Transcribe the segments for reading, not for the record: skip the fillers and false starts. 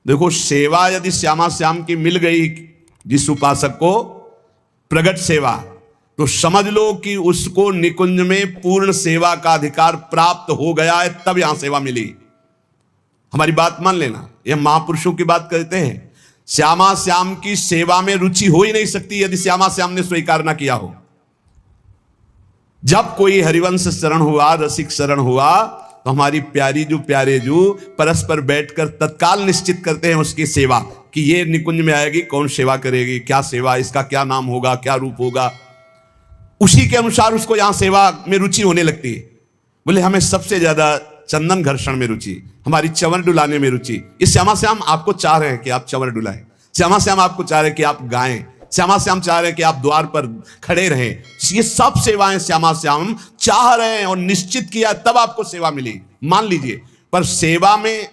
देखो, सेवा यदि श्यामा श्याम की मिल गई जिस उपासक को, प्रगट सेवा, तो समझ लो कि उसको निकुंज में पूर्ण सेवा का अधिकार प्राप्त हो गया है, तब यहां सेवा मिली। हमारी बात मान लेना, यह महापुरुषों की बात कहते हैं। श्यामा श्याम की सेवा में रुचि हो ही नहीं सकती यदि श्यामा श्याम ने स्वीकार ना किया हो। जब कोई हरिवंश शरण हुआ, रसिक शरण हुआ, तो हमारी प्यारी जो प्यारे जो परस्पर बैठकर तत्काल निश्चित करते हैं उसकी सेवा, कि ये निकुंज में आएगी, कौन सेवा करेगी, क्या सेवा, इसका क्या नाम होगा, क्या रूप होगा। उसी के अनुसार उसको यहां सेवा में रुचि होने लगती है। बोले हमें सबसे ज्यादा चंदन घर्षण में रुचि, हमारी चंवर डुलाने में रुचि। इस श्यामा श्याम आपको चाह रहे हैं कि आप चंवर डुलाएं, श्यामा श्याम आपको चाह रहे हैं कि आप गाएं, श्यामा श्याम चाह रहे हैं कि आप द्वार पर खड़े रहें। ये सब सेवाएं श्यामा श्याम चाह रहे हैं और निश्चित किया, तब आपको सेवा मिली, मान लीजिए। पर सेवा में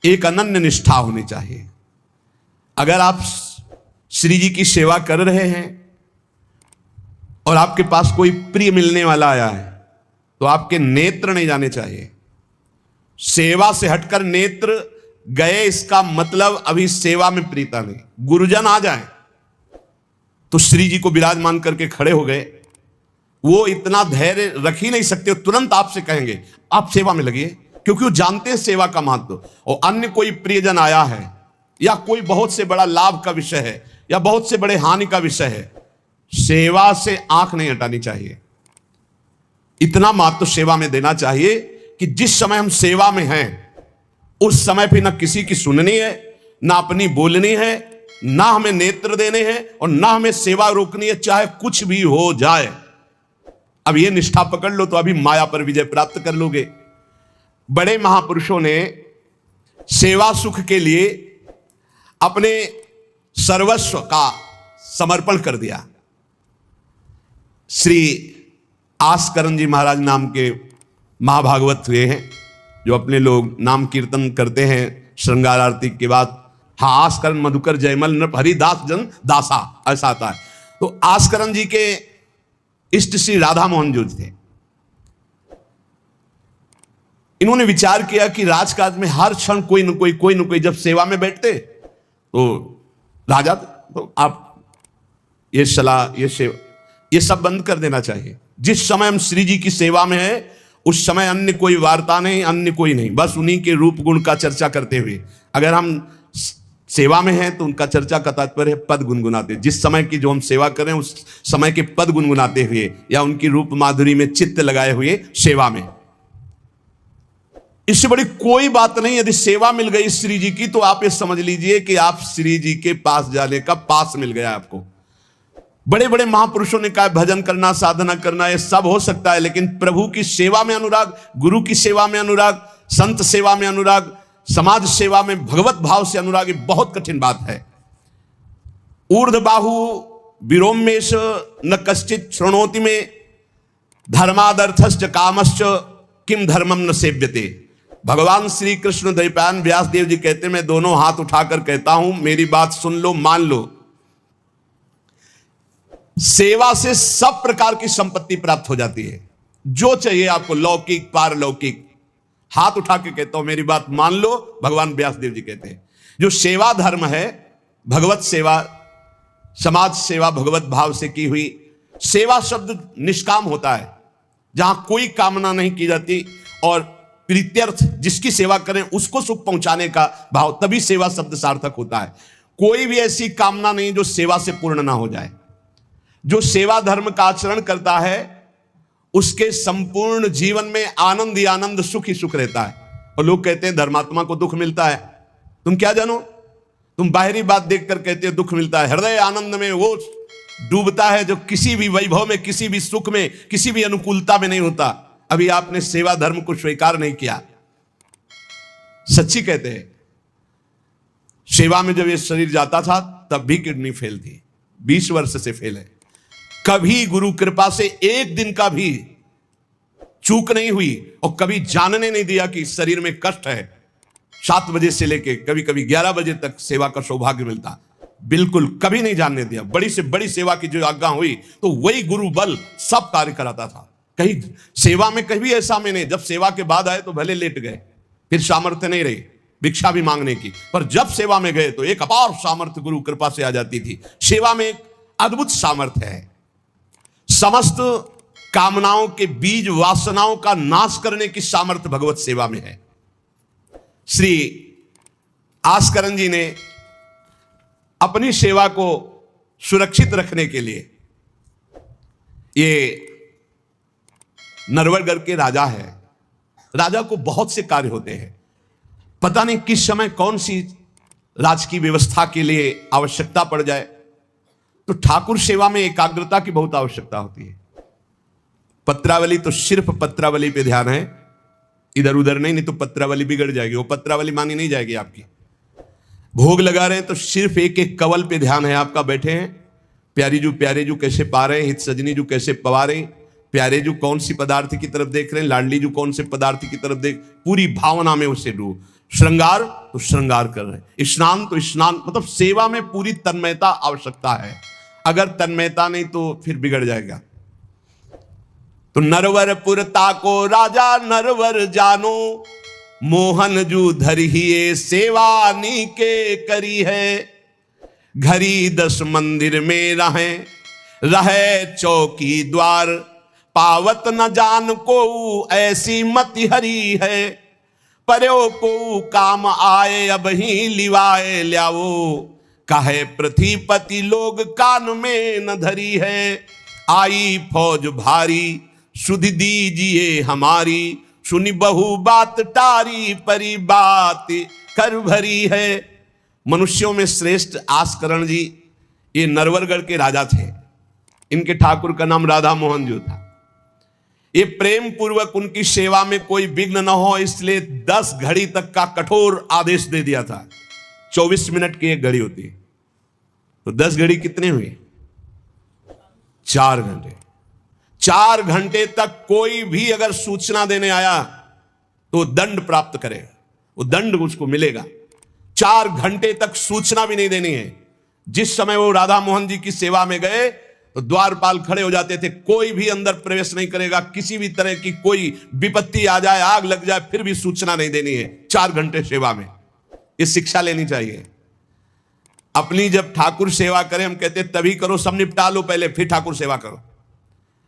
एक अनन्य निष्ठा होनी चाहिए। अगर आप श्री जी की सेवा कर रहे हैं और आपके पास कोई प्रिय मिलने वाला आया है, तो आपके नेत्र नहीं जाने चाहिए। सेवा से हटकर नेत्र गए, इसका मतलब अभी सेवा में प्रीता नहीं। गुरुजन आ जाए तो श्री जी को विराजमान करके खड़े हो गए, वो इतना धैर्य रख ही नहीं सकते, तुरंत आपसे कहेंगे आप सेवा में लगिए, क्योंकि वो जानते हैं सेवा का महत्व। और अन्य कोई प्रियजन आया है या कोई बहुत से बड़ा लाभ का विषय है या बहुत से बड़े हानि का विषय है, सेवा से आंख नहीं हटानी चाहिए। इतना महत्व सेवा में देना चाहिए कि जिस समय हम सेवा में हैं उस समय भी ना किसी की सुननी है, ना अपनी बोलनी है, ना हमें नेत्र देने हैं और ना हमें सेवा रोकनी है, चाहे कुछ भी हो जाए। अब ये निष्ठा पकड़ लो तो अभी माया पर विजय प्राप्त कर लोगे। बड़े महापुरुषों ने सेवा सुख के लिए अपने सर्वस्व का समर्पण कर दिया। श्री आस्करण जी महाराज नाम के महाभागवत हुए हैं, जो अपने लोग नाम कीर्तन करते हैं श्रृंगार आरती के बाद। हाँ, आस्करण मधुकर जयमल नृप हरिदास जन दासा, ऐसा आता है। तो आस्करण जी के इष्ट श्री राधा मोहन जो थे, इन्होंने विचार किया कि राजकाज में हर क्षण कोई न कोई जब सेवा में बैठते तो राजा, तो आप ये सलाह, ये सेवा, ये सब बंद कर देना चाहिए। जिस समय हम श्री जी की सेवा में है उस समय अन्य कोई वार्ता नहीं, अन्य कोई नहीं, बस उन्हीं के रूप गुण का चर्चा करते हुए। अगर हम सेवा में हैं तो उनका चर्चा का तात्पर्य है पद गुनगुनाते, जिस समय की जो हम सेवा करें उस समय के पद गुनगुनाते हुए या उनकी रूप माधुरी में चित्त लगाए हुए सेवा में। इससे बड़ी कोई बात नहीं। यदि सेवा मिल गई श्री जी की तो आप ये समझ लीजिए कि आप श्री जी के पास जाने का पास मिल गया आपको। बड़े बड़े महापुरुषों ने कहा भजन करना, साधना करना, ये सब हो सकता है, लेकिन प्रभु की सेवा में अनुराग, गुरु की सेवा में अनुराग, संत सेवा में अनुराग, समाज सेवा में भगवत भाव से अनुराग, ये बहुत कठिन बात है। ऊर्ध्वबाहु विरोमेश न कश्चित शृणोति में धर्मादर्थश्च कामश्च किम धर्मम न सेव्यते। भगवान श्री कृष्ण द्वैपायन व्यासदेव जी कहते, मैं दोनों हाथ उठाकर कहता हूं, मेरी बात सुन लो, मान लो। सेवा से सब प्रकार की संपत्ति प्राप्त हो जाती है, जो चाहिए आपको, लौकिक पारलौकिक। हाथ उठा के कहता हूं, मेरी बात मान लो। भगवान व्यासदेव जी कहते हैं जो सेवा धर्म है, भगवत सेवा, समाज सेवा भगवत भाव से की हुई सेवा, शब्द निष्काम होता है, जहां कोई कामना नहीं की जाती और प्रीत्यर्थ, जिसकी सेवा करें उसको सुख पहुंचाने का भाव, तभी सेवा शब्द सार्थक होता है। कोई भी ऐसी कामना नहीं जो सेवा से पूर्ण ना हो जाए। जो सेवा धर्म का आचरण करता है उसके संपूर्ण जीवन में आनंद ही आनंद, सुख ही सुख रहता है। और लोग कहते हैं धर्मात्मा को दुख मिलता है। तुम क्या जानो, तुम बाहरी बात देखकर कहते हो दुख मिलता है। हृदय आनंद में वो डूबता है जो किसी भी वैभव में, किसी भी सुख में, किसी भी अनुकूलता में नहीं होता। अभी आपने सेवा धर्म को स्वीकार नहीं किया। सच्ची कहते हैं, सेवा में जब ये शरीर जाता था तब भी किडनी फेल थी, 20 वर्ष से फेल है। कभी गुरु कृपा से एक दिन का भी चूक नहीं हुई और कभी जानने नहीं दिया कि शरीर में कष्ट है। 7 बजे से लेके कभी कभी 11 बजे तक सेवा का सौभाग्य मिलता, बिल्कुल कभी नहीं जानने दिया। बड़ी से बड़ी सेवा की जो आज्ञा हुई तो वही गुरु बल सब कार्य कराता था। कहीं सेवा में कभी ऐसा में नहीं, जब सेवा के बाद आए तो भले लेट गए, फिर सामर्थ्य नहीं रही, भिक्षा भी मांगने की, पर जब सेवा में गए तो एक अपार सामर्थ्य गुरु कृपा से आ जाती थी। सेवा में एक अद्भुत सामर्थ्य है। समस्त कामनाओं के बीज वासनाओं का नाश करने की सामर्थ्य भगवत सेवा में है। श्री आस्करन जी ने अपनी सेवा को सुरक्षित रखने के लिए, ये नरवरगढ़ के राजा है, राजा को बहुत से कार्य होते हैं, पता नहीं किस समय कौन सी राजकीय व्यवस्था के लिए आवश्यकता पड़ जाए, तो ठाकुर सेवा में एकाग्रता की बहुत आवश्यकता होती है। पत्रावली तो सिर्फ पत्रावली पे ध्यान है, इधर उधर नहीं तो पत्रावली बिगड़ जाएगी, वो पत्रावली मानी नहीं जाएगी आपकी। भोग लगा रहे हैं तो सिर्फ एक एक कवल पे ध्यान है आपका, बैठे हैं प्यारे जू कैसे पा रहे हैं, हित सजनी जू कैसे पवा रहे हैं, प्यारे जू कौन सी पदार्थ की तरफ देख रहे हैं, लाडली जू कौन से पदार्थ की तरफ देख, पूरी भावना में उसे डूब। श्रृंगार तो श्रृंगार कर रहे हैं, स्नान तो स्नान, मतलब सेवा में पूरी तन्मयता आवश्यकता है। अगर तन्मयता नहीं तो फिर बिगड़ जाएगा। तो नरवरपुरता को राजा नरवर जानो, मोहन जू धरिए सेवा नी के करी है। घरी 10 मंदिर में रहे चौकी द्वार, पावत न जान को ऐसी मति हरी है। पर्यो को काम आए अब ही लिवाए ल्यावो, कहे पृथ्वीपति लोग कान में न धरी है। आई फौज भारी सुध दीजिए हमारी, सुनी बहु बात टारी परी बात कर भरी है। मनुष्यों में श्रेष्ठ आस्करण जी ये नरवरगढ़ के राजा थे। इनके ठाकुर का नाम राधा मोहन जी था। ये प्रेम पूर्वक उनकी सेवा में कोई विघ्न न हो, इसलिए 10 घड़ी तक का कठोर आदेश दे दिया था। 24 मिनट की एक घड़ी होती है, तो 10 घड़ी कितने हुए? 4 घंटे। 4 घंटे तक कोई भी अगर सूचना देने आया तो दंड प्राप्त करेगा, वो दंड उसको मिलेगा। 4 घंटे तक सूचना भी नहीं देनी है। जिस समय वो राधा मोहन जी की सेवा में गए तो द्वारपाल खड़े हो जाते थे, कोई भी अंदर प्रवेश नहीं करेगा। किसी भी तरह की कोई विपत्ति आ जाए, आग लग जाए, फिर भी सूचना नहीं देनी है। 4 घंटे सेवा में ये शिक्षा लेनी चाहिए। अपनी जब ठाकुर सेवा करें, हम कहते तभी करो, सब निपटा लो पहले फिर ठाकुर सेवा करो।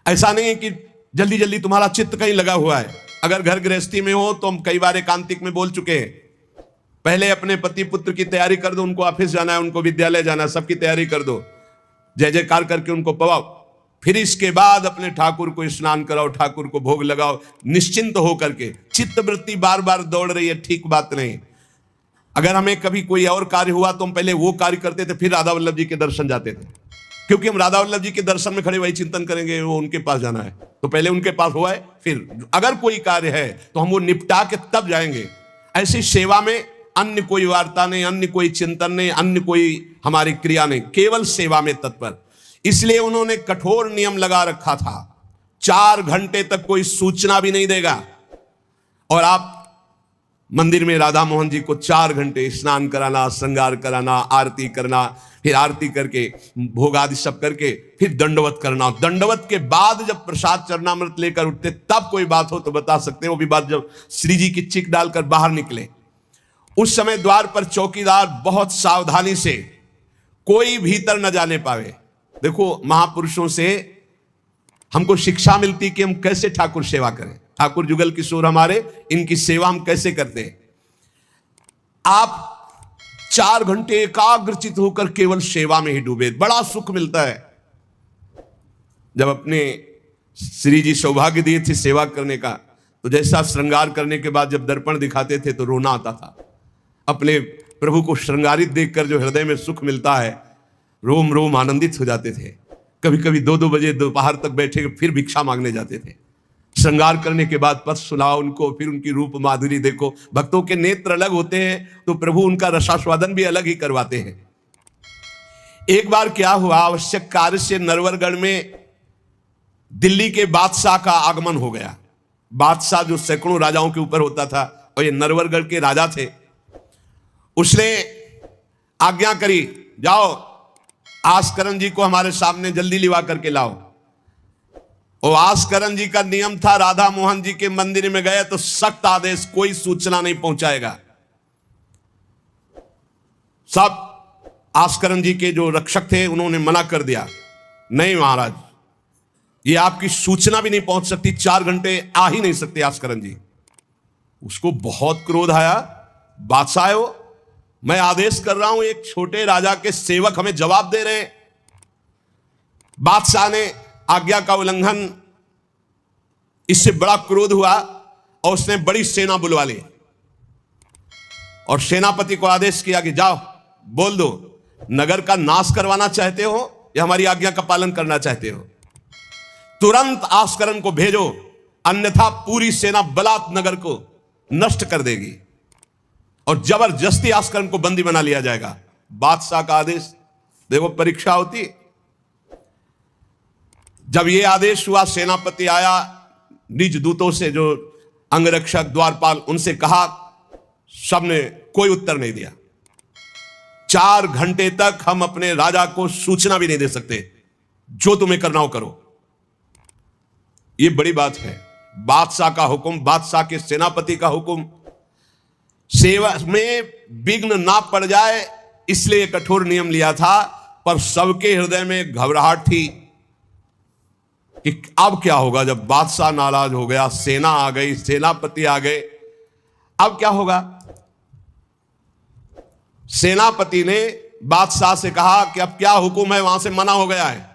ऐसा नहीं है कि जल्दी जल्दी तुम्हारा चित्त कहीं लगा हुआ है। अगर घर गृहस्थी में हो तो हम कई बार एकांतिक में बोल चुके हैं, पहले अपने पति पुत्र की तैयारी कर दो, उनको ऑफिस जाना है, उनको विद्यालय जाना है, सबकी तैयारी कर दो, जय जयकार करके उनको पवाओ, फिर इसके बाद अपने ठाकुर को स्नान कराओ, ठाकुर को भोग लगाओ, निश्चिंत हो करके। चित्त वृत्ति बार बार दौड़ रही है, ठीक बात नहीं। अगर हमें कभी कोई और कार्य हुआ तो हम पहले वो कार्य करते थे, फिर राधा वल्लभ जी के दर्शन जाते थे, क्योंकि हम राधा वल्लभ जी के दर्शन में खड़े वही चिंतन करेंगे, वो उनके पास जाना है तो पहले उनके पास हुआ है, फिर अगर कोई कार्य है तो हम वो निपटा के तब जाएंगे। ऐसी सेवा में अन्य कोई वार्ता नहीं, अन्य कोई चिंतन नहीं, अन्य कोई हमारी क्रिया नहीं, केवल सेवा में तत्पर। इसलिए उन्होंने कठोर नियम लगा रखा था, 4 घंटे तक कोई सूचना भी नहीं देगा। और आप मंदिर में राधा मोहन जी को 4 घंटे स्नान कराना, श्रृंगार कराना, आरती करना, फिर आरती करके भोग आदि सब करके फिर दंडवत करना। दंडवत के बाद जब प्रसाद चरणामृत लेकर उठते तब कोई बात हो तो बता सकते हैं। वो भी बात जब श्री जी की चिक डालकर बाहर निकले, उस समय द्वार पर चौकीदार बहुत सावधानी से कोई भीतर न जाने पावे। देखो, महापुरुषों से हमको शिक्षा मिलती कि हम कैसे ठाकुर सेवा करें। ठाकुर जुगल किशोर हमारे, इनकी सेवा हम कैसे करते हैं। आप 4 घंटे एकाग्रचित होकर केवल सेवा में ही डूबे, बड़ा सुख मिलता है। जब अपने श्री जी सौभाग्य दिए थे सेवा करने का, तो जैसा श्रृंगार करने के बाद जब दर्पण दिखाते थे तो रोना आता था। अपने प्रभु को श्रृंगारित देखकर जो हृदय में सुख मिलता है, रोम रोम आनंदित हो जाते थे। कभी कभी 2-2 बजे दोपहर तक बैठे फिर भिक्षा मांगने जाते थे। श्रृंगार करने के बाद पथ सुनाओ उनको, फिर उनकी रूप माधुरी देखो। भक्तों के नेत्र अलग होते हैं तो प्रभु उनका रसास्वादन भी अलग ही करवाते हैं। एक बार क्या हुआ, आवश्यक कार्य से नरवरगढ़ में दिल्ली के बादशाह का आगमन हो गया। बादशाह जो सैकड़ों राजाओं के ऊपर होता था, और ये नरवरगढ़ के राजा थे। उसने आज्ञा करी, जाओ आस्करन जी को हमारे सामने जल्दी लिवा करके लाओ। और आस्करन जी का नियम था, राधा मोहन जी के मंदिर में गए तो सख्त आदेश, कोई सूचना नहीं पहुंचाएगा। सब आस्करन जी के जो रक्षक थे उन्होंने मना कर दिया, नहीं महाराज, ये आपकी सूचना भी नहीं पहुंच सकती, 4 घंटे आ ही नहीं सकते आस्करन जी। उसको बहुत क्रोध आया, बादशाह हो, मैं आदेश कर रहा हूं, एक छोटे राजा के सेवक हमें जवाब दे रहे हैं। बादशाह ने आज्ञा का उल्लंघन, इससे बड़ा क्रोध हुआ और उसने बड़ी सेना बुलवा ली और सेनापति को आदेश किया कि जाओ बोल दो, नगर का नाश करवाना चाहते हो या हमारी आज्ञा का पालन करना चाहते हो? तुरंत आस्करन को भेजो, अन्यथा पूरी सेना बलात् नगर को नष्ट कर देगी और जबरदस्ती आस्करन को बंदी बना लिया जाएगा। बादशाह का आदेश, देखो परीक्षा होती। जब यह आदेश हुआ, सेनापति आया, निज दूतों से, जो अंगरक्षक द्वारपाल, उनसे कहा, सबने कोई उत्तर नहीं दिया। 4 घंटे तक हम अपने राजा को सूचना भी नहीं दे सकते, जो तुम्हें करना हो करो। यह बड़ी बात है, बादशाह का हुक्म, बादशाह के सेनापति का हुक्म, सेवा में विघ्न ना पड़ जाए इसलिए कठोर नियम लिया था। पर सबके हृदय में घबराहट थी कि अब क्या होगा जब बादशाह नाराज हो गया, सेना आ गई, सेनापति आ गए, अब क्या होगा? सेनापति ने बादशाह से कहा कि अब क्या हुक्म है? वहां से मना हो गया है,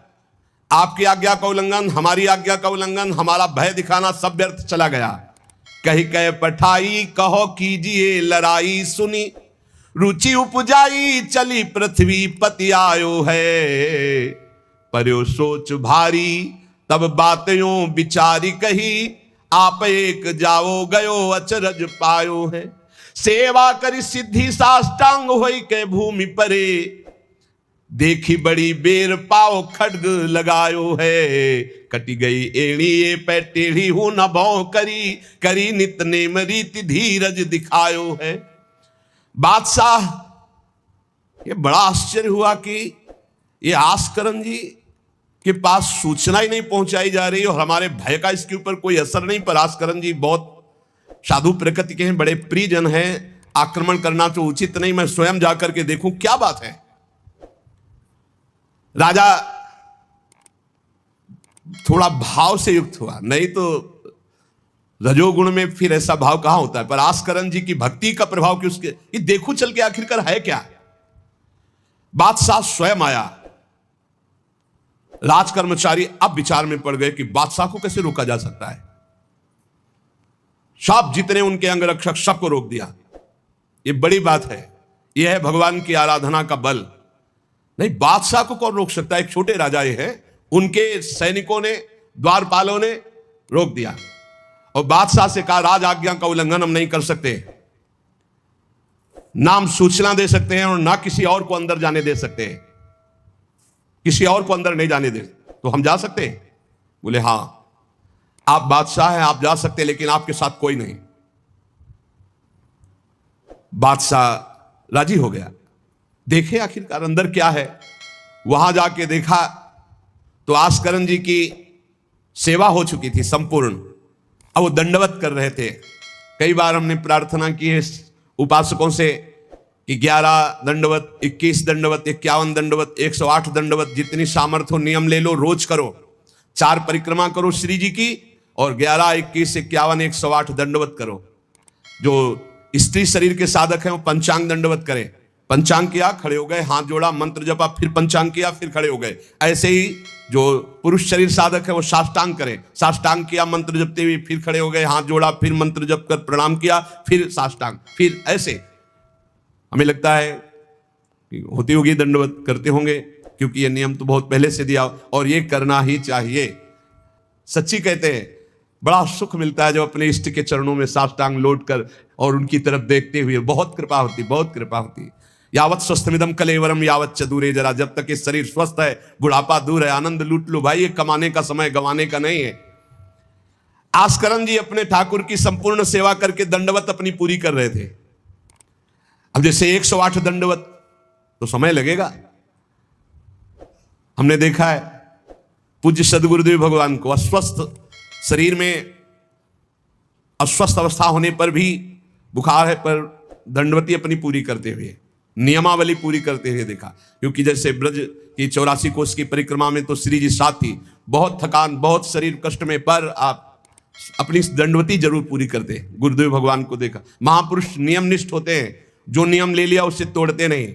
आपकी आज्ञा का उल्लंघन, हमारी आज्ञा का उल्लंघन, हमारा भय दिखाना सब व्यर्थ चला गया। कही कह पठाई, कहो कीजिए लड़ाई, सुनी रुचि उपजाई, चली पृथ्वी पति आयो है। पर्यो सोच भारी, तब बातों विचारी कही, आप एक जाओ गयो अचरज पायो है। सेवा करी सिद्धि साष्टांग होई के भूमि परे, देखी बड़ी बेर पाओ खड्ग लगायो है। कटी गई एड़ी ये पै टेढ़ी हूं न भौ करी, करी नित नेम रीति धीरज दिखायो है। बादशाह ये बड़ा आश्चर्य हुआ कि ये आस्करन जी के पास सूचना ही नहीं पहुंचाई जा रही और हमारे भय का इसके ऊपर कोई असर नहीं। पर आस्करन जी बहुत साधु प्रकृति के हैं, बड़े प्रियजन हैं, आक्रमण करना तो उचित नहीं, मैं स्वयं जाकर के देखूं क्या बात है। राजा थोड़ा भाव से युक्त हुआ, नहीं तो रजोगुण में फिर ऐसा भाव कहां होता है। पर आस्करन जी की भक्ति का प्रभाव कि उसके ये देखो चल के आखिरकार है क्या। बादशाह स्वयं आया। राजकर्मचारी अब विचार में पड़ गए कि बादशाह को कैसे रोका जा सकता है। सब जितने उनके अंगरक्षक सबको रोक दिया। ये बड़ी बात है, यह है भगवान की आराधना का बल। नहीं, बादशाह को कौन रोक सकता है? एक छोटे राजा ये है, उनके सैनिकों ने, द्वारपालों ने रोक दिया और बादशाह से कहा राज आज्ञा का उल्लंघन हम नहीं कर सकते, ना हम सूचना दे सकते हैं और ना किसी और को अंदर जाने दे सकते हैं, किसी और को अंदर नहीं जाने दे, तो हम जा सकते हैं? बोले हां, आप बादशाह हैं, आप जा सकते हैं, लेकिन आपके साथ कोई नहीं। बादशाह राजी हो गया। देखे आखिरकार अंदर क्या है। वहां जाके देखा तो आस्करन जी की सेवा हो चुकी थी संपूर्ण। अब वो दंडवत कर रहे थे। कई बार हमने प्रार्थना की है उपासकों से कि 11 दंडवत, 21 दंडवत, 51 दंडवत, 108 दंडवत, जितनी सामर्थ्य हो नियम ले लो, रोज करो। 4 परिक्रमा करो श्री जी की और 11, 21, 51, 108 दंडवत करो। जो स्त्री शरीर के साधक हैं वो पंचांग दंडवत करें। पंचांग किया, खड़े हो गए, हाथ जोड़ा, मंत्र जपा, फिर पंचांग किया, फिर खड़े हो गए। ऐसे ही जो पुरुष शरीर साधक है वो साष्टांग करें। साष्टांग किया मंत्र जपते हुए, फिर खड़े हो गए, हाथ जोड़ा, फिर मंत्र जप कर प्रणाम किया, फिर साष्टांग, फिर ऐसे। हमें लगता है कि होती होगी दंडवत, करते होंगे, क्योंकि ये नियम तो बहुत पहले से दिया और ये करना ही चाहिए। सच्ची कहते हैं बड़ा सुख मिलता है जब अपने इष्ट के चरणों में साष्टांग लौट कर और उनकी तरफ देखते हुए। बहुत कृपा होती, बहुत कृपा होती। यावत स्वस्थमिदम कलेवरम यावत च दूरे जरा, जब तक ये शरीर स्वस्थ है, बुढ़ापा दूर है, आनंद लूट लो भाई। ये कमाने का समय गंवाने का नहीं है। आस्करन जी अपने ठाकुर की संपूर्ण सेवा करके दंडवत अपनी पूरी कर रहे थे। अब जैसे 108 दंडवत तो समय लगेगा। हमने देखा है पूज्य सदगुरुदेव भगवान को अस्वस्थ शरीर में, अस्वस्थ अवस्था होने पर भी, बुखार है पर दंडवती अपनी पूरी करते हुए। नियमावली पूरी करते हुए देखा। क्योंकि जैसे ब्रज की 84 कोस की परिक्रमा में तो श्री जी साथ थी, बहुत थकान, बहुत शरीर कष्ट में, पर आप अपनी दंडवती जरूर पूरी करते हैं। गुरुदेव भगवान को देखा, महापुरुष नियमनिष्ठ होते हैं, जो नियम ले लिया उससे तोड़ते नहीं।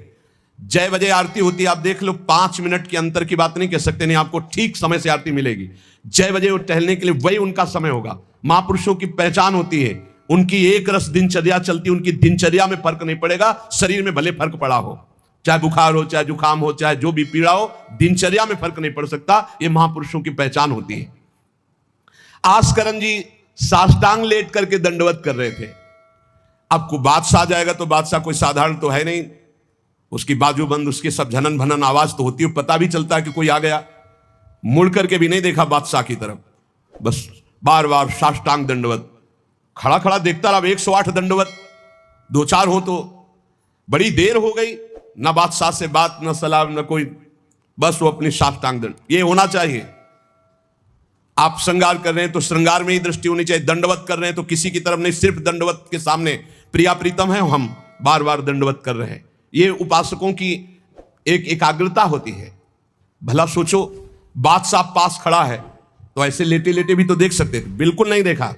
जय बजे आरती होती है, आप देख लो, 5 मिनट के अंतर की बात नहीं कह सकते, नहीं आपको ठीक समय से आरती मिलेगी। जय बजे टहलने के लिए वही उनका समय होगा। महापुरुषों की पहचान होती है, उनकी एक रस दिनचर्या चलती, उनकी दिनचर्या में फर्क नहीं पड़ेगा, शरीर में भले फर्क पड़ा हो, चाहे बुखार हो, चाहे जुकाम हो, चाहे जो भी पीड़ा हो, दिनचर्या में फर्क नहीं पड़ सकता। ये महापुरुषों की पहचान होती है। आस्करण जी साष्टांग लेट करके दंडवत कर रहे थे। अब को बादशाह जाएगा तो बादशाह कोई साधारण तो है नहीं, उसकी बाजूबंद, उसकी सब झनन भनन आवाज तो होती है, पता भी चलता है कि कोई आ गया। मुड़ करके भी नहीं देखा बादशाह की तरफ, बस बार बार साष्टांग दंडवत, खड़ा खड़ा देखता रहा। 108 दंडवत, 2-4 हो तो बड़ी देर हो गई, ना बादशाह से बात, ना सलाम, ना कोई, बस वो अपनी साष्टांग दंड। ये होना चाहिए। आप श्रृंगार कर रहे हैं तो श्रृंगार में ही दृष्टि होनी चाहिए, दंडवत कर रहे हैं तो किसी की तरफ नहीं, सिर्फ दंडवत के सामने। प्रिया प्रीतम है, हम बार बार दंडवत कर रहे हैं। ये उपासकों की एक एकाग्रता होती है। भला सोचो, बादशाह पास खड़ा है तो ऐसे लेटे लेटे भी तो देख सकते थे, बिल्कुल नहीं देखा।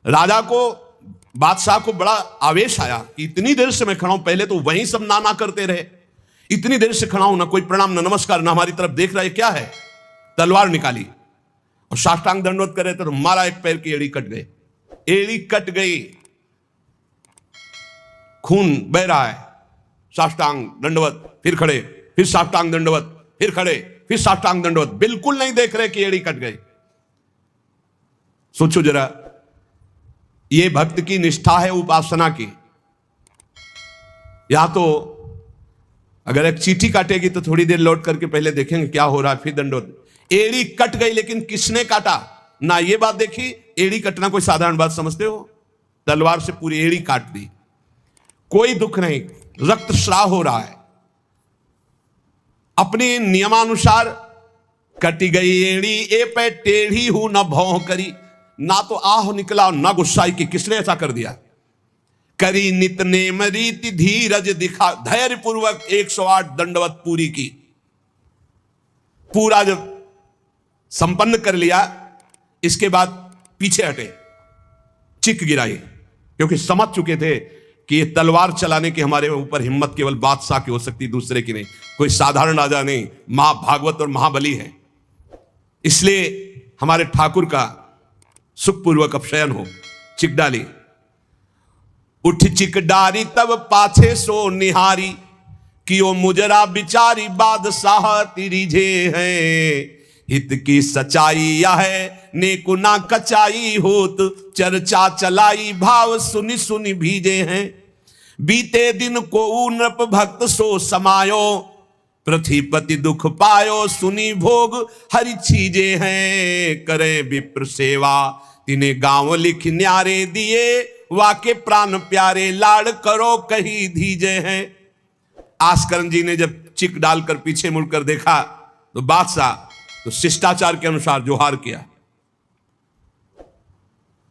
राजा को, बादशाह को बड़ा आवेश आया कि इतनी देर से मैं खड़ा हूं, पहले तो वहीं सब ना करते रहे, इतनी देर से खड़ा हूं, ना कोई प्रणाम, ना नमस्कार, ना हमारी तरफ देख रहा है, क्या है। तलवार निकाली और साष्टांग दंडवत कर रहे थे तो मारा, एक पैर की एड़ी कट गई, एड़ी कट गई, खून बह रहा है। साष्टांग दंडवत, फिर खड़े, फिर साष्टांग दंडवत, फिर खड़े, फिर साष्टांग दंडवत, बिल्कुल नहीं देख रहे कि एड़ी कट गई। सोचो जरा, ये भक्त की निष्ठा है उपासना की। या तो अगर एक चींटी काटेगी तो थोड़ी देर लौट करके पहले देखेंगे क्या हो रहा है, फिर दंडवत। एड़ी कट गई, लेकिन किसने काटा, ना ये बात देखी। एड़ी कटना कोई साधारण बात समझते हो? तलवार से पूरी एड़ी काट दी, कोई दुख नहीं, रक्तस्राव हो रहा है। अपने नियमानुसार कटी गई एड़ी, ए पे टेढ़ी हूं न भौं करी, ना तो आह निकला ना गुस्साई कि किसने ऐसा कर दिया। करी नित नेम रीति धीरज दिखा, धैर्य पूर्वक 108 दंडवत पूरी की। पूरा जब संपन्न कर लिया, इसके बाद पीछे हटे, चिक गिराई, क्योंकि समझ चुके थे कि ये तलवार चलाने की हमारे ऊपर हिम्मत केवल बादशाह की हो सकती, दूसरे की नहीं। कोई साधारण राजा नहीं, महाभागवत और महाबली है। इसलिए हमारे ठाकुर का सुखपूर्वक अपशयन हो। चिक डाली, उठ चिक डारी तब पाछे सो निहारी, कि ओ मुजरा बिचारी बादशाह तिरिझे हैं। हित की सच्चाई यह है नेकु ना कचाई होत, चर्चा चलाई भाव सुनि सुनि भीजे हैं। बीते दिन को नृप भक्त सो समायो, पृथ्वीपति दुख पायो सुनी भोग हरि चीजे हैं। करे विप्र सेवा तिने गांव लिख न्यारे दिए, वाके प्राण प्यारे लाड़ करो कही धीजे हैं। आस्करण जी ने जब चिक डालकर पीछे मुड़कर देखा तो बादशाह तो शिष्टाचार के अनुसार जोहार किया।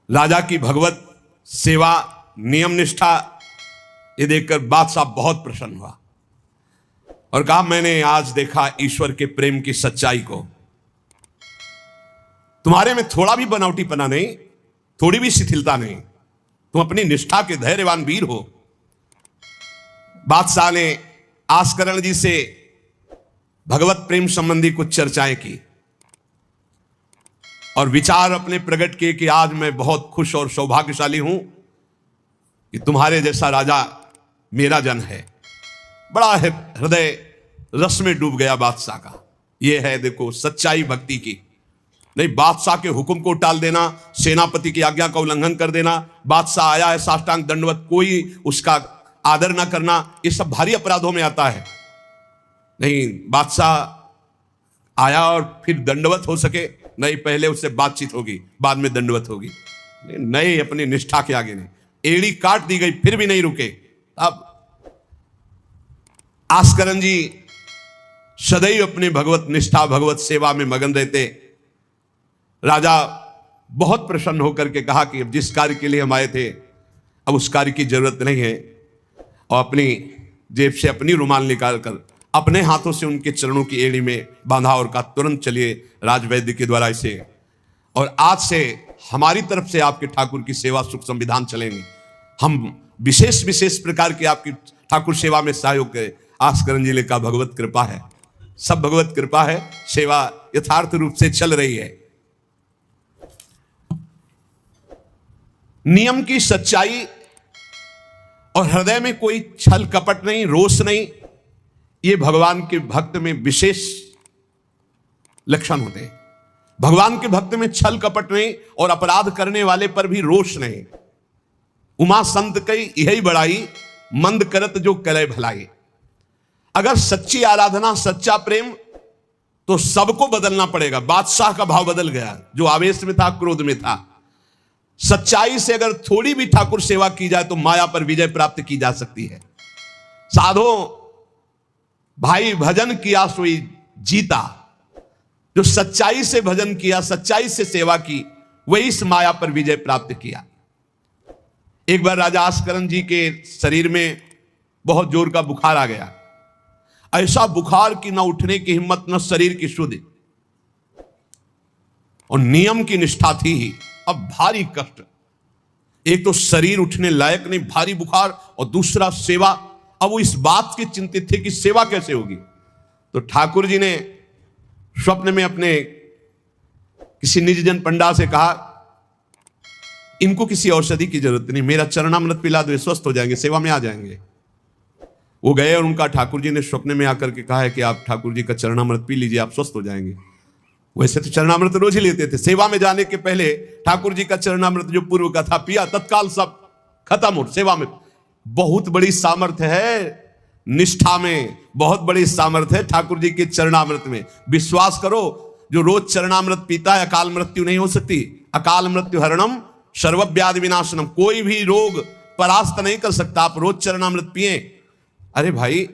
राजा की भगवत सेवा, नियम निष्ठा, ये देखकर बादशाह बहुत प्रसन्न हुआ और कहा, मैंने आज देखा ईश्वर के प्रेम की सच्चाई को। तुम्हारे में थोड़ा भी बनावटीपना नहीं, थोड़ी भी शिथिलता नहीं, तुम अपनी निष्ठा के धैर्यवान वीर हो। बादशाह ने आस्करण जी से भगवत प्रेम संबंधी कुछ चर्चाएं की और विचार अपने प्रकट किए कि आज मैं बहुत खुश और सौभाग्यशाली हूं कि तुम्हारे जैसा राजा मेरा जन है। बड़ा हृदय रस में डूब गया बादशाह का। यह है देखो सच्चाई भक्ति की। नहीं बादशाह के हुक्म को टाल देना, सेनापति की आज्ञा का उल्लंघन कर देना, बादशाह आया है साष्टांग दंडवत, कोई उसका आदर ना करना, ये सब भारी अपराधों में आता है। नहीं, बादशाह आया और फिर दंडवत हो सके, नहीं पहले उससे बातचीत होगी, बाद में दंडवत होगी। नहीं, अपनी निष्ठा के आगे नहीं। एड़ी काट दी गई फिर भी नहीं रुके। अब आस्करण जी सदैव अपने भगवत निष्ठा, भगवत सेवा में मगन रहते। राजा बहुत प्रसन्न होकर के कहा कि अब जिस कार्य के लिए हम आए थे अब उस कार्य की जरूरत नहीं है, और अपनी जेब से अपनी रुमाल निकालकर अपने हाथों से उनके चरणों की एड़ी में बांधा और कहा तुरंत चलिए राजवैद्य के द्वारा इसे, और आज से हमारी तरफ से आपके ठाकुर की सेवा सुख संविधान चलेंगे। हम विशेष विशेष प्रकार की आपकी ठाकुर सेवा में सहयोग करें। आस्करण जिले का भगवत कृपा है, सब भगवत कृपा है, सेवा यथार्थ रूप से चल रही है। नियम की सच्चाई और हृदय में कोई छल कपट नहीं, रोष नहीं, ये भगवान के भक्त में विशेष लक्षण होते हैं। भगवान के भक्त में छल कपट नहीं और अपराध करने वाले पर भी रोष नहीं। उमा संत कई यही बड़ाई, मंद करत जो करे भलाई। अगर सच्ची आराधना, सच्चा प्रेम, तो सबको बदलना पड़ेगा। बादशाह का भाव बदल गया, जो आवेश में था, क्रोध में था। सच्चाई से अगर थोड़ी भी ठाकुर सेवा की जाए तो माया पर विजय प्राप्त की जा सकती है। साधो भाई भजन किया सोई जीता, जो सच्चाई से भजन किया, सच्चाई से सेवा की, वही इस माया पर विजय प्राप्त किया। एक बार राजा आस्करण जी के शरीर में बहुत जोर का बुखार आ गया। ऐसा बुखार की न उठने की हिम्मत, न शरीर की शुद्धि, और नियम की निष्ठा थी ही। अब भारी कष्ट, एक तो शरीर उठने लायक नहीं, भारी बुखार, और दूसरा सेवा। अब वो इस बात के चिंतित थे कि सेवा कैसे होगी। तो ठाकुर जी ने स्वप्न में अपने किसी निजजन पंडा से कहा, इनको किसी औषधि की जरूरत नहीं, मेरा चरणामृत पिला दो, स्वस्थ हो जाएंगे, सेवा में आ जाएंगे। वो गए और उनका ठाकुर जी ने स्वप्न में आकर के कहा है कि आप ठाकुर जी का चरणामृत पी लीजिए, आप स्वस्थ हो जाएंगे। वैसे तो चरणामृत रोज ही लेते थे, सेवा में जाने के पहले ठाकुर जी का चरणामृत जो पूर्व का था पिया, तत्काल सब खत्म हो। सेवा में बहुत बड़ी सामर्थ्य है, निष्ठा में बहुत बड़ी सामर्थ्य है ठाकुर जी के चरणामृत में। विश्वास करो, जो रोज चरणामृत पीता है अकाल मृत्यु नहीं हो सकती। अकाल मृत्यु हरणम सर्वव्याधि विनाशनम, कोई भी रोग परास्त नहीं कर सकता। आप रोज चरणामृत पिए। अरे भाई,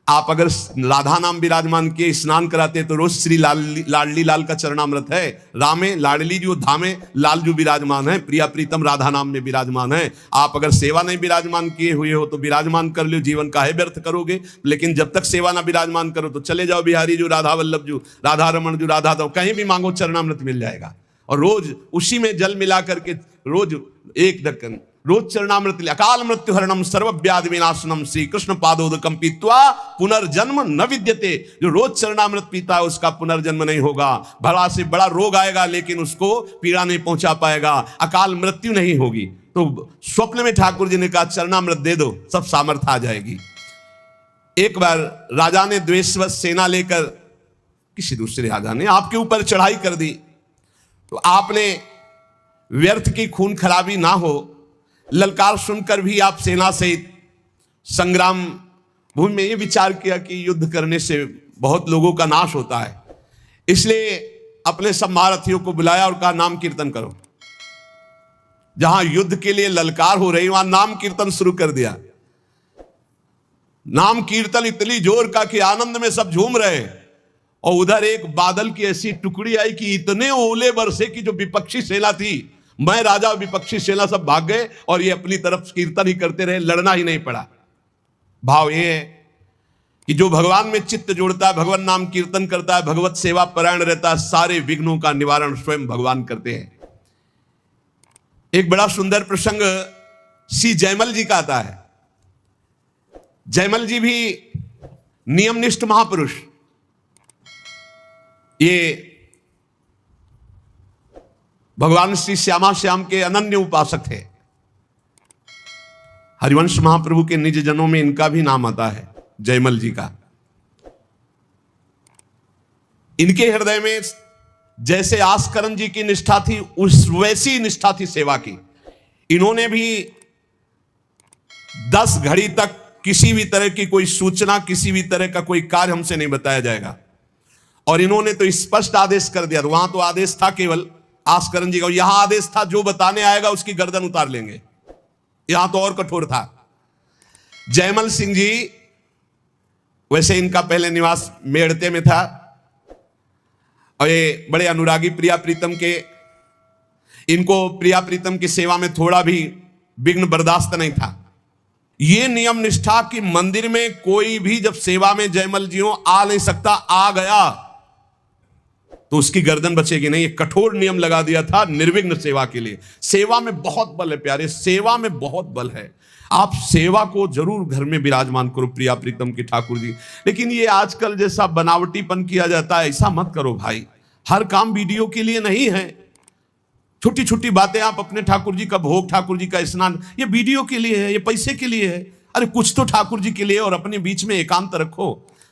आप अगर राधा नाम विराजमान किए, स्नान कराते तो रोज श्री लाडली लाल का चरणामृत है। रामे लाडली जो धामे लाल जो विराजमान है, प्रिया प्रीतम राधा नाम में विराजमान है। आप अगर सेवा नहीं विराजमान किए हुए हो तो विराजमान कर लो, जीवन काहे व्यर्थ करोगे। लेकिन जब तक सेवा ना विराजमान करो तो चले जाओ बिहारी जो, राधा वल्लभ जो, राधा रमन जो, राधा दो, कहीं भी मांगो चरणामृत मिल जाएगा। और रोज उसी में जल मिला करके रोज एक ढक्कन रोज चरणामृत। अकाल मृत्यु हरणम सर्वव्याधि विनाशनम श्री कृष्ण पादोदकम पीत्वा पुनर्जन्म न विद्यते। जो रोज चरणामृत पीता है उसका पुनर्जन्म नहीं होगा। बड़ा से बड़ा रोग आएगा लेकिन उसको पीड़ा नहीं पहुंचा पाएगा, अकाल मृत्यु नहीं होगी। तो स्वप्न में ठाकुर जी ने कहा चरणामृत दे दो, सब सामर्थ्य आ जाएगी। एक बार राजा ने द्वेषवश सेना लेकर, किसी दूसरे राजा ने आपके ऊपर चढ़ाई कर दी, तो आपने व्यर्थ की खून खराबी ना हो, ललकार सुनकर भी आप सेना सहित संग्राम भूमि में ये विचार किया कि युद्ध करने से बहुत लोगों का नाश होता है। इसलिए अपने सब महारथियों को बुलाया और कहा नाम कीर्तन करो। जहां युद्ध के लिए ललकार हो रही वहां नाम कीर्तन शुरू कर दिया। नाम कीर्तन इतनी जोर का कि आनंद में सब झूम रहे, और उधर एक बादल की ऐसी टुकड़ी आई कि इतने ओले बरसे कि जो विपक्षी सेना थी, मैं राजा विपक्षी सेना सब भाग गए और ये अपनी तरफ कीर्तन ही करते रहे, लड़ना ही नहीं पड़ा। भाव ये है कि जो भगवान में चित्त जोड़ता है, भगवान नाम कीर्तन करता है, भगवत सेवा परायण रहता है, सारे विघ्नों का निवारण स्वयं भगवान करते हैं। एक बड़ा सुंदर प्रसंग श्री जयमल जी का आता है। जयमल जी भी नियमनिष्ठ महापुरुष, ये भगवान श्री श्यामा श्याम के अनन्य उपासक थे। हरिवंश महाप्रभु के निज जनों में इनका भी नाम आता है, जयमल जी का। इनके हृदय में जैसे आस्करण जी की निष्ठा थी, उस वैसी निष्ठा थी सेवा की। इन्होंने भी 10 घड़ी तक किसी भी तरह की कोई सूचना, किसी भी तरह का कोई कार्य हमसे नहीं बताया जाएगा। और इन्होंने तो स्पष्ट आदेश कर दिया। वहां तो आदेश था केवल आस्करण जी का, यहां आदेश था जो बताने आएगा उसकी गर्दन उतार लेंगे। यहां तो और कठोर था। जयमल सिंह जी, वैसे इनका पहले निवास मेड़ते में था, और ये बड़े अनुरागी प्रिया प्रीतम के। इनको प्रिया प्रीतम की सेवा में थोड़ा भी विघ्न बर्दाश्त नहीं था। ये नियम निष्ठा कि मंदिर में कोई भी जब सेवा में जयमल जी हो आ नहीं सकता, आ गया तो उसकी गर्दन बचेगी नहीं। ये कठोर नियम लगा दिया था निर्विघ्न सेवा के लिए। सेवा में बहुत बल है प्यारे, सेवा में बहुत बल है। आप सेवा को जरूर घर में विराजमान करो प्रिया प्रीतम की ठाकुर जी, लेकिन ये आजकल जैसा बनावटीपन किया जाता है ऐसा मत करो भाई। हर काम वीडियो के लिए नहीं है। छोटी छोटी बातें, आप अपने ठाकुर जी का भोग, ठाकुर जी का स्नान, ये वीडियो के लिए है, ये पैसे के लिए है। अरे कुछ तो ठाकुर जी के लिए और अपने बीच में एकांत रखो।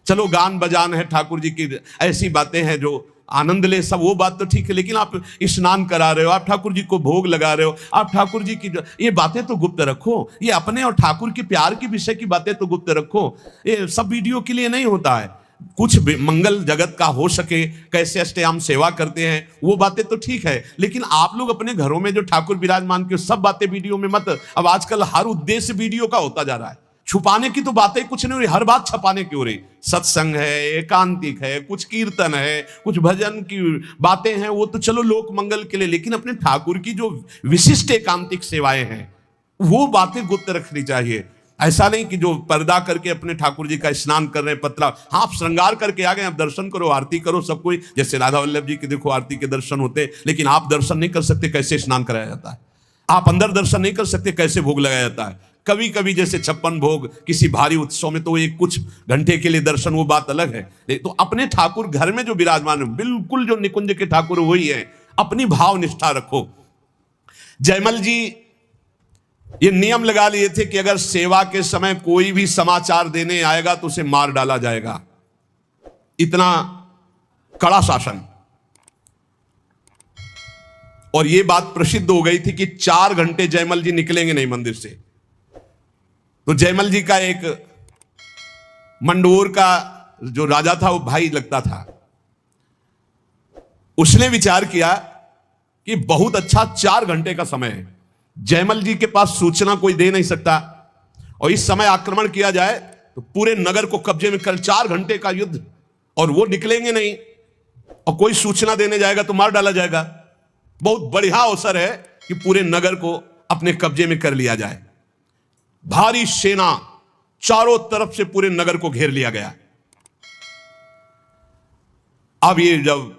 चलो गान बजान है, ठाकुर जी की ऐसी बातें हैं जो आनंद ले, सब वो बात तो ठीक है, लेकिन आप स्नान करा रहे हो, आप ठाकुर जी को भोग लगा रहे हो, आप ठाकुर जी की ये बातें तो गुप्त रखो। ये अपने और ठाकुर के प्यार के विषय की बातें तो गुप्त रखो। ये सब वीडियो के लिए नहीं होता है। कुछ मंगल जगत का हो सके, कैसे अष्टयाम सेवा करते हैं, वो बातें तो ठीक है, लेकिन आप लोग अपने घरों में जो ठाकुर विराजमान के सब बातें वीडियो में मत। अब आजकल हर उद्देश्य वीडियो का होता जा रहा है। छुपाने की तो बातें कुछ नहीं हो रही, हर बात छपाने की हो रही। सत्संग है, एकांतिक है, कुछ कीर्तन है, कुछ भजन की बातें हैं, वो तो चलो लोक मंगल के लिए, लेकिन अपने ठाकुर की जो विशिष्ट एकांतिक सेवाएं हैं वो बातें गुप्त रखनी चाहिए। ऐसा नहीं कि जो पर्दा करके अपने ठाकुर जी का स्नान कर रहे हैं, पतला, हाँ आप श्रृंगार करके आ गए, आप दर्शन करो, आरती करो, सब कोई, जैसे राधा वल्लभ जी के देखो आरती के दर्शन होते हैं, लेकिन आप दर्शन नहीं कर सकते कैसे स्नान कराया जाता है। आप अंदर दर्शन नहीं कर सकते कैसे भोग लगाया जाता है। कभी कभी जैसे 56 भोग किसी भारी उत्सव में तो एक कुछ घंटे के लिए दर्शन, वो बात अलग है। तो अपने ठाकुर घर में जो विराजमान है, बिल्कुल जो निकुंज के ठाकुर वही है। अपनी भाव निष्ठा रखो। जयमल जी ये नियम लगा लिए थे कि अगर सेवा के समय कोई भी समाचार देने आएगा तो उसे मार डाला जाएगा। इतना कड़ा शासन। और यह बात प्रसिद्ध हो गई थी कि 4 घंटे जयमल जी निकलेंगे नहीं मंदिर से। तो जयमल जी का एक मंडोर का जो राजा था वो भाई लगता था, उसने विचार किया कि बहुत अच्छा 4 घंटे का समय है, जयमल जी के पास सूचना कोई दे नहीं सकता, और इस समय आक्रमण किया जाए तो पूरे नगर को कब्जे में कर, 4 घंटे का युद्ध, और वो निकलेंगे नहीं और कोई सूचना देने जाएगा तो मार डाला जाएगा। बहुत बढ़िया अवसर है कि पूरे नगर को अपने कब्जे में कर लिया जाए। भारी सेना चारों तरफ से पूरे नगर को घेर लिया गया। अब ये जब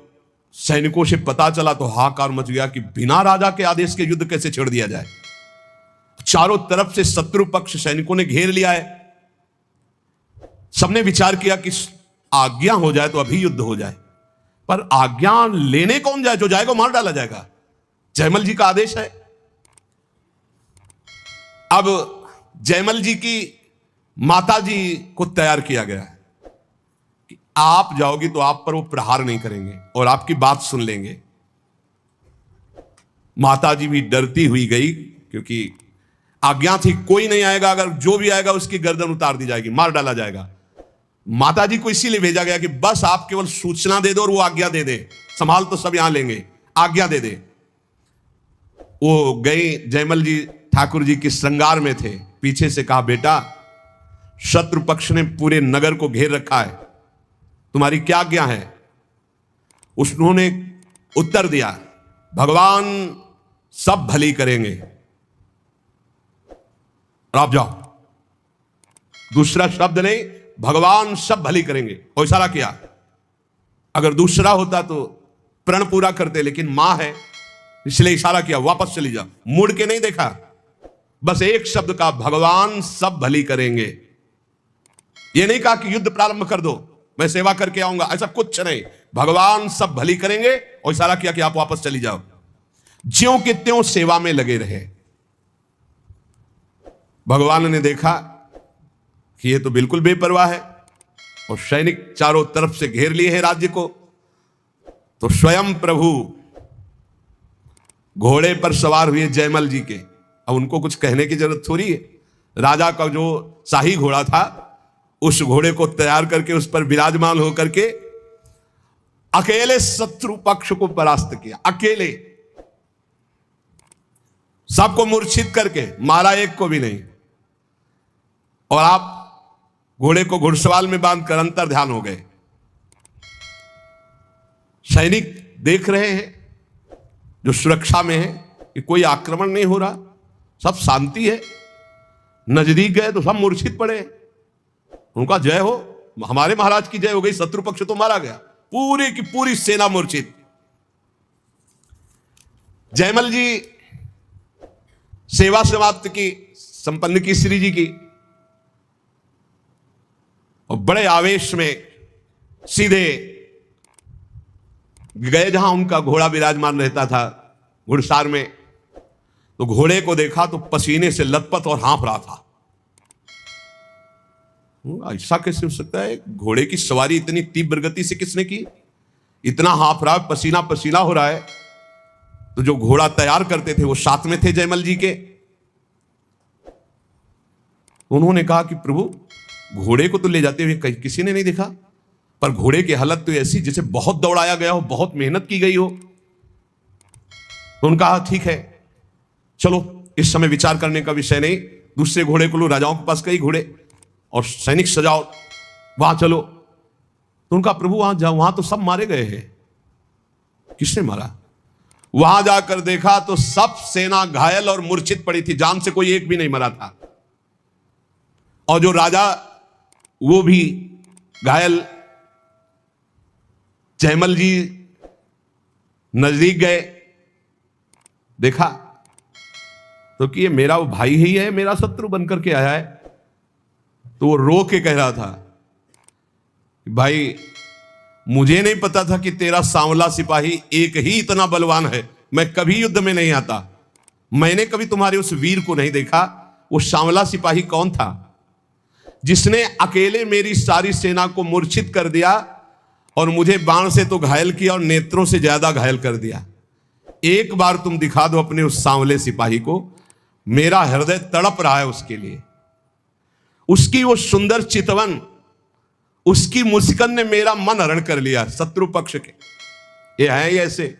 सैनिकों से पता चला तो हाहाकार मच गया कि बिना राजा के आदेश के युद्ध कैसे छेड़ दिया जाए। चारों तरफ से शत्रु पक्ष सैनिकों ने घेर लिया है। सबने विचार किया कि आज्ञा हो जाए तो अभी युद्ध हो जाए, पर आज्ञा लेने कौन जाए? जो जाएगा मार डाला जाएगा। जयमल जी का आदेश है। अब जयमल जी की माता जी को तैयार किया गया है कि आप जाओगी तो आप पर वो प्रहार नहीं करेंगे और आपकी बात सुन लेंगे। माता जी भी डरती हुई गई, क्योंकि आज्ञा थी कोई नहीं आएगा, अगर जो भी आएगा उसकी गर्दन उतार दी जाएगी, मार डाला जाएगा। माता जी को इसीलिए भेजा गया कि बस आप केवल सूचना दे दो और वो आज्ञा दे दे, संभाल तो सब यहां लेंगे, आज्ञा दे दे। वो गई, जयमल जी ठाकुर जी के श्रृंगार में थे, पीछे से कहा, बेटा शत्रु पक्ष ने पूरे नगर को घेर रखा है, तुम्हारी क्या आज्ञा है? उन्होंने उत्तर दिया, भगवान सब भली करेंगे और आप जाओ। दूसरा शब्द नहीं, भगवान सब भली करेंगे, और इशारा किया। अगर दूसरा होता तो प्रण पूरा करते, लेकिन मां है इसलिए इशारा किया, वापस चली जाओ। मुड़ के नहीं देखा, बस एक शब्द का, भगवान सब भली करेंगे। यह नहीं कहा कि युद्ध प्रारंभ कर दो, मैं सेवा करके आऊंगा, ऐसा कुछ नहीं। भगवान सब भली करेंगे और इशारा किया कि आप वापस चली जाओ। ज्यों के त्यों सेवा में लगे रहे। भगवान ने देखा कि ये तो बिल्कुल बेपरवाह है और सैनिक चारों तरफ से घेर लिए हैं राज्य को, तो स्वयं प्रभु घोड़े पर सवार हुए जयमल जी के। अब उनको कुछ कहने की जरूरत थोड़ी है। राजा का जो शाही घोड़ा था, उस घोड़े को तैयार करके उस पर विराजमान होकर के अकेले शत्रु पक्ष को परास्त किया। अकेले सबको मूर्छित करके मारा, एक को भी नहीं। और आप घोड़े को घुड़सवाल में बांधकर अंतर ध्यान हो गए। सैनिक देख रहे हैं जो सुरक्षा में है कि कोई आक्रमण नहीं हो रहा, सब शांति है, नजदीक गए तो सब मूर्छित पड़े। उनका जय हो, हमारे महाराज की जय हो गई, शत्रु पक्ष तो मारा गया, पूरी की पूरी सेना मूर्छित। जयमल जी सेवा समाप्त की, संपन्न की श्री जी की, और बड़े आवेश में सीधे गए जहां उनका घोड़ा विराजमान रहता था घुड़सार में। तो घोड़े को देखा तो पसीने से लथपथ और हाँफ रहा था। ऐसा कैसे हो सकता है? घोड़े की सवारी इतनी तीव्र गति से किसने की? इतना हाँफ रहा है, पसीना पसीना हो रहा है। तो जो घोड़ा तैयार करते थे वो साथ में थे जयमल जी के। उन्होंने कहा कि प्रभु, घोड़े को तो ले जाते हुए कहीं किसी ने नहीं देखा, पर घोड़े की हालत तो ऐसी जैसे बहुत दौड़ाया गया हो, बहुत मेहनत की गई हो। तो उनका कहा ठीक है, चलो इस समय विचार करने का विषय नहीं, दूसरे घोड़े को लो, राजाओं के पास कई घोड़े और सैनिक सजाओ, वहां चलो। तो उनका प्रभु वहां जाओ, वहां तो सब मारे गए हैं। किसने मारा? वहां जाकर देखा तो सब सेना घायल और मूर्छित पड़ी थी, जान से कोई एक भी नहीं मरा था। और जो राजा वो भी घायल। जयमल जी नजदीक गए, देखा तो कि ये मेरा वो भाई ही है, मेरा शत्रु बनकर के आया है। तो वो रो के कह रहा था, भाई मुझे नहीं पता था कि तेरा सांवला सिपाही एक ही इतना बलवान है। मैं कभी युद्ध में नहीं आता, मैंने कभी तुम्हारे उस वीर को नहीं देखा। वो सांवला सिपाही कौन था जिसने अकेले मेरी सारी सेना को मूर्छित कर दिया और मुझे बाण से तो घायल किया और नेत्रों से ज्यादा घायल कर दिया? एक बार तुम दिखा दो अपने उस सांवले सिपाही को, मेरा हृदय तड़प रहा है उसके लिए। उसकी वो सुंदर चितवन, उसकी मुस्कान ने मेरा मन हरण कर लिया। शत्रु पक्ष के ये है ऐसे,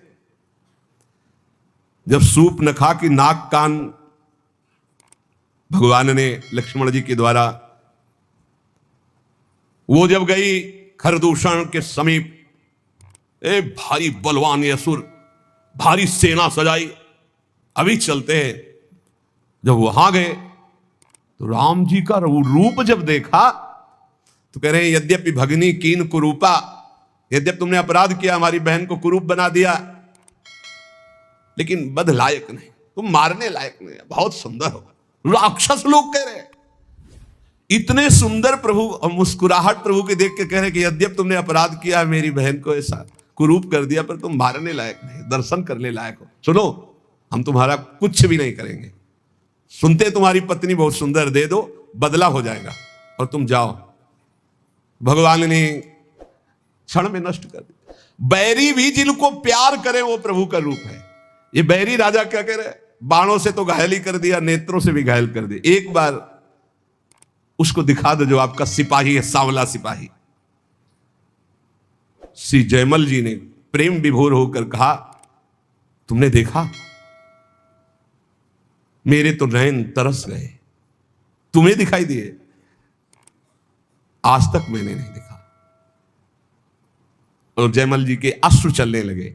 जब सूप न खा कि नाक कान भगवान ने लक्ष्मण जी के द्वारा, वो जब गई खरदूषण के समीप, भारी बलवान ये असुर, भारी सेना सजाई, अभी चलते हैं। जब वहां गए तो राम जी का रूप जब देखा तो कह रहे हैं, यद्यपि भगनी कीन कुरूपा, यद्यपि तुमने अपराध किया, हमारी बहन को कुरूप बना दिया, लेकिन बद लायक नहीं, तुम मारने लायक नहीं, बहुत सुंदर हो। राक्षस लोग कह रहे, इतने सुंदर प्रभु, और मुस्कुराहट प्रभु के देख के कह रहे कि यद्यपि तुमने अपराध किया, मेरी बहन को ऐसा कुरूप कर दिया, पर तुम मारने लायक नहीं, दर्शन करने लायक हो। सुनो, हम तुम्हारा कुछ भी नहीं करेंगे, सुनते तुम्हारी पत्नी बहुत सुंदर, दे दो, बदला हो जाएगा और तुम जाओ। भगवान ने क्षण में नष्ट कर दिया। बैरी भी जिनको प्यार करे वो प्रभु का रूप है। ये बैरी राजा क्या कह रहे, बाणों से तो घायल ही कर दिया, नेत्रों से भी घायल कर दिया। एक बार उसको दिखा दो जो आपका सिपाही है, सांवला सिपाही। श्री जयमल जी ने प्रेम विभोर होकर कहा, तुमने देखा, मेरे तो नयन तरस गए, तुम्हें दिखाई दिए, आज तक मैंने नहीं देखा। और जयमल जी के अश्रु चलने लगे।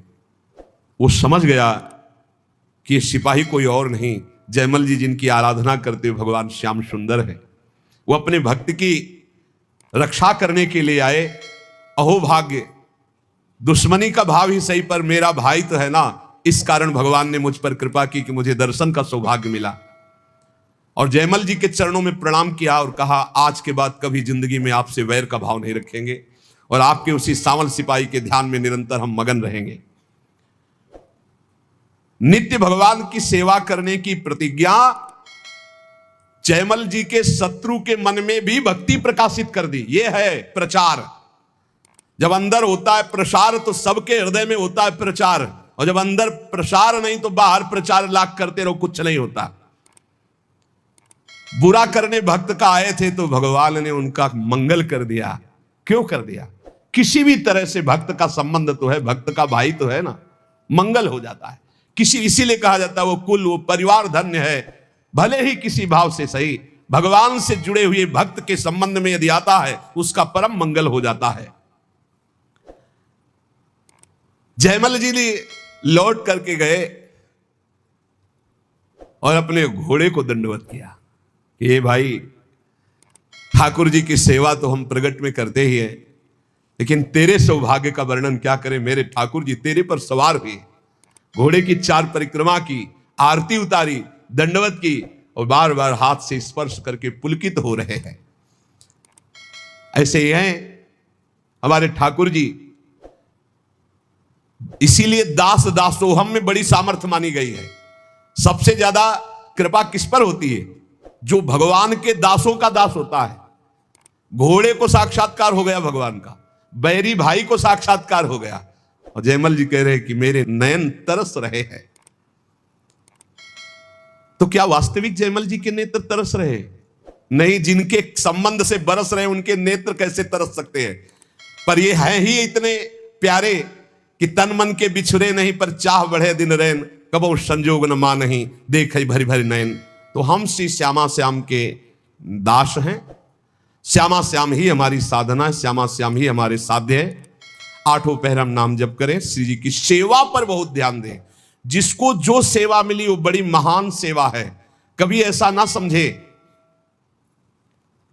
वो समझ गया कि ये सिपाही कोई और नहीं, जयमल जी जिनकी आराधना करते हुए भगवान श्याम सुंदर है। वो अपने भक्त की रक्षा करने के लिए आए। अहो भाग्य, दुश्मनी का भाव ही सही, पर मेरा भाई तो है ना, इस कारण भगवान ने मुझ पर कृपा की कि मुझे दर्शन का सौभाग्य मिला। और जयमल जी के चरणों में प्रणाम किया और कहा, आज के बाद कभी जिंदगी में आपसे वैर का भाव नहीं रखेंगे और आपके उसी सांवल सिपाही के ध्यान में निरंतर हम मगन रहेंगे। नित्य भगवान की सेवा करने की प्रतिज्ञा जयमल जी के शत्रु के मन में भी भक्ति प्रकाशित कर दी। यह है प्रचार। जब अंदर होता है प्रसार तो सबके हृदय में होता है प्रचार, और जब अंदर प्रसार नहीं तो बाहर प्रचार लाख करते रहो, कुछ नहीं होता। बुरा करने भक्त का आए थे तो भगवान ने उनका मंगल कर दिया। क्यों कर दिया? किसी भी तरह से भक्त का संबंध तो है, भक्त का भाई तो है ना, मंगल हो जाता है। इसीलिए कहा जाता है वो कुल, वो परिवार धन्य है, भले ही किसी भाव से सही, भगवान से जुड़े हुए भक्त के संबंध में यदि आता है उसका परम मंगल हो जाता है। जयमल जी ने लौट करके गए और अपने घोड़े को दंडवत किया। कि ये भाई ठाकुर जी की सेवा तो हम प्रगट में करते ही है, लेकिन तेरे सौभाग्य का वर्णन क्या करें। मेरे ठाकुर जी तेरे पर सवार हुए, घोड़े की 4 परिक्रमा की, आरती उतारी, दंडवत की और बार बार हाथ से स्पर्श करके पुलकित हो रहे हैं। ऐसे ही हैं हमारे ठाकुर जी। इसीलिए दास दासोहम में बड़ी सामर्थ्य मानी गई है। सबसे ज्यादा कृपा किस पर होती है? जो भगवान के दासों का दास होता है। घोड़े को साक्षात्कार हो गया भगवान का, बैरी भाई को साक्षात्कार हो गया, और जयमल जी कह रहे हैं कि मेरे नयन तरस रहे हैं। तो क्या वास्तविक जयमल जी के नेत्र तरस रहे? नहीं, जिनके संबंध से बरस रहे उनके नेत्र कैसे तरस सकते हैं? पर ये हैं ही इतने प्यारे कि तन मन के बिछुरे नहीं, पर चाह बढ़े दिन रैन, कबो संजोग न मान नहीं, देख भरी भरी नयन। तो हम श्री श्यामा श्याम के दास हैं। श्यामा श्याम ही हमारी साधना है, श्यामा श्याम ही हमारे साध्य है। 8 पहर हम नाम जप करें, श्री जी की सेवा पर बहुत ध्यान दें। जिसको जो सेवा मिली वो बड़ी महान सेवा है। कभी ऐसा ना समझे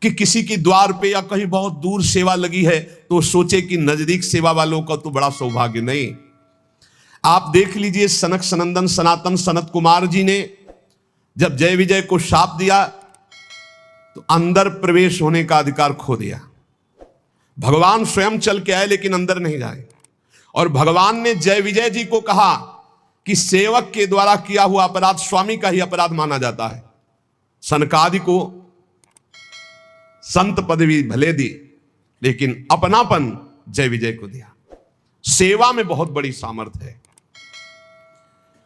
कि किसी की द्वार पे या कहीं बहुत दूर सेवा लगी है तो सोचे कि नजदीक सेवा वालों का तो बड़ा सौभाग्य। नहीं, आप देख लीजिए सनक सनंदन सनातन सनत कुमार जी ने जब जय विजय को शाप दिया तो अंदर प्रवेश होने का अधिकार खो दिया। भगवान स्वयं चल के आए लेकिन अंदर नहीं जाए। और भगवान ने जय विजय जी को कहा कि सेवक के द्वारा किया हुआ अपराध स्वामी का ही अपराध माना जाता है। सनकादि को संत पदवी भले दी, लेकिन अपनापन जय विजय को दिया। सेवा में बहुत बड़ी सामर्थ्य है।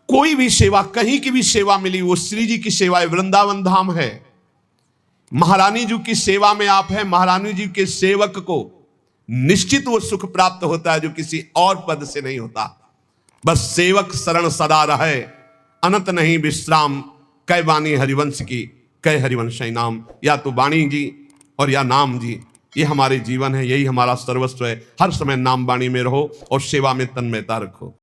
कोई भी सेवा, कहीं की भी सेवा मिली, वो श्री जी की सेवा है, वृंदावन धाम है। महारानी जी की सेवा में आप हैं, महारानी जी के सेवक को निश्चित वो सुख प्राप्त होता है जो किसी और पद से नहीं होता। बस सेवक शरण सदा रहे, अनंत नहीं विश्राम, कै वाणी हरिवंश की, कै हरिवंश नाम। या तो वाणी जी और या नाम जी, ये हमारे जीवन है, यही हमारा सर्वस्व है। हर समय नाम वाणी में रहो और सेवा में तन्मयता रखो।